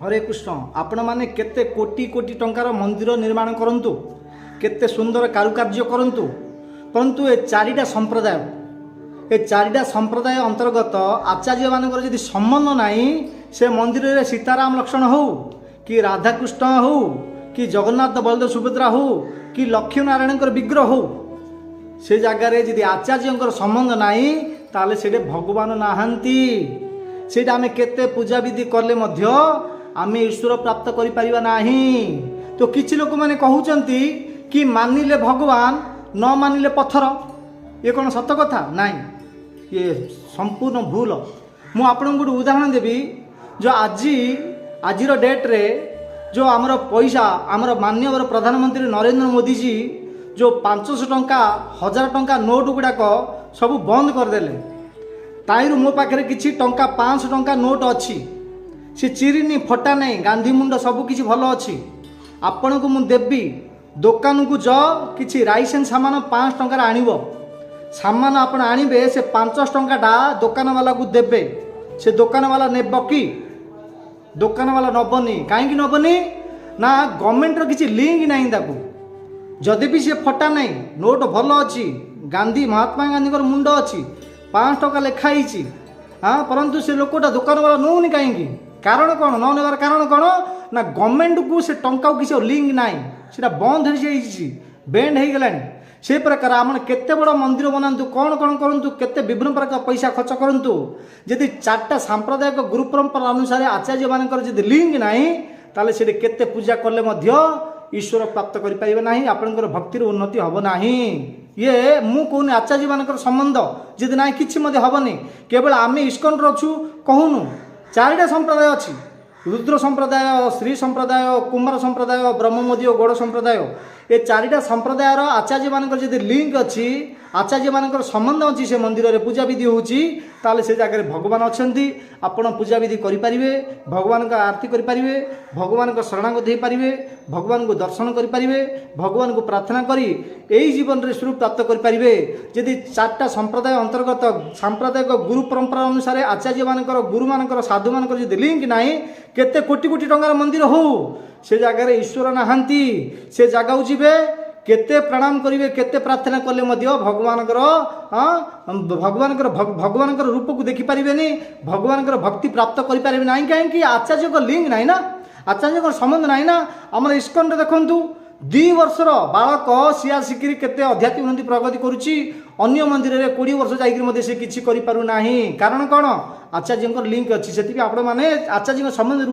हरे कृष्ण आपण मैंने केते कोटी कोटी टंकार मंदिर निर्माण करंतु केते सुंदर कारुकार्य करंतु परंतु ए चारिटा संप्रदाय अंतर्गत आचार्य मानकर यदि संबंध नहीं से मंदिर रे सीताराम लक्ष्मण हो कि राधाकृष्ण हो कि जगन्नाथ बलदेव सुभद्रा हो कि लक्ष्मी नारायण विग्रह हो से जगार यदि आचार्य संबंध नहीं ताले से भगवान नहांती से आम केते पूजा विधि कले मध्य आम ईश्वर प्राप्त करि परिबा नहीं। तो किछि लोक माने कहउचंती कि मानिले भगवान न मानिले पत्थर, ये कौन सत कथा? नहीं, ये संपूर्ण भूल। मु आपन गोटे उदाहरण देवी। जो आजिर डेट रे जो आमर पैसा आमर माननीय प्रधानमंत्री नरेंद्र मोदी जी जो 500 टंका 1000 टंका नोट गुड़ाक सब बंद करदेले, ताइरु मो पाखे किछि टंका 500 टंका नोट अच्छी, सी चिरिनी फटा नहीं, गांधी मुंड सबकि भल अच्छी। आपण को मुझे देवी दुकान को जो किसी राइसन सामान 5 टंकार आणव सामान आपण आणवे से 500 टंकाटा दुकान वाला को देवे, से दुकान वाला नेब कि दुकान वाला नबनी? कहीं नबनी ना गवर्नमेंट किसी लिंक नहीं ताकू। जदि भी सी फटा नहीं, नोट भल अच्छी, गांधी महात्मा गांधी मुंड अच्छी, 5 टंका लिखाई, हाँ, परंतु से लोकटा दुकान वाला नौनी कहीं? कारण कौन? न नेबार कारण कौन ना गवर्नमेंट को से टंका किसी लिंक ना, से बंद हो बैंड हो गलानी। से प्रकार आम केते बड़ मंदिर बनातु, कौन कौन करूँ, केते विभिन्न प्रकार पैसा खर्च करूँ, जदि 4टा सांप्रदायिक गुरु परंपरा अनुसार आचार्य मानकर जदि लिंक नहीं ताले से केते पूजा कले मध्य ईश्वर प्राप्त करि परिबे नाही, आपनकर भक्तिर उन्नति हबो नाही। ये मु कहूनी आचार्य मानकर संबंध जदि ना किछि मध्य हबनी। केवल आमे इस्कन रछु कहूनु 4टा संप्रदाय अच्छी, रुद्र संप्रदाय, श्री संप्रदाय, कुमार संप्रदाय, ब्रह्ममोदी और गौड़ संप्रदाय। ये 4टा संप्रदायर आचार्य मानकर जदि लिंक अच्छी, आचार्य मानकर संबंध अच्छी, से मंदिर रे पूजा विधि होची, ताले से जगह भगवान अच्छी। आपण पूजा विधि करें, भगवान का आरती करें, भगवान को शरणागत हो पारे, भगवान को दर्शन करें, भगवान को प्रार्थना करी यही जीवन रे स्वरूप प्राप्त करें। जदि 4टा संप्रदाय अंतर्गत सांप्रदायिक गुरु परंपरा अनुसार आचार्य मानकर गुरु मानकर साधु मानकर जदि लिंक नहीं, केते कोटी कोटी टंकार मंदिर हो, से जगार ईश्वर नहांती। से जगह जीवे केते प्रणाम करेंगे, केते प्रार्थना कले भगवान रूप को देखी पारे, भगवान भक्ति प्राप्त करें ना। कहीं आचार्य को लिंक नहीं ना, आचार्य को संबंध नहीं ना। आम इस्कन देखु 2 वर्षर बालक सी आसिकी केते अध्यात्मिक उन्नति प्रगति करुच्ची, अन्य मंदिर में 20 वर्ष जाकि से किसी करें। कारण कौन? आचार्य लिंक अच्छी। से आपण मैंने आचार्य संबंध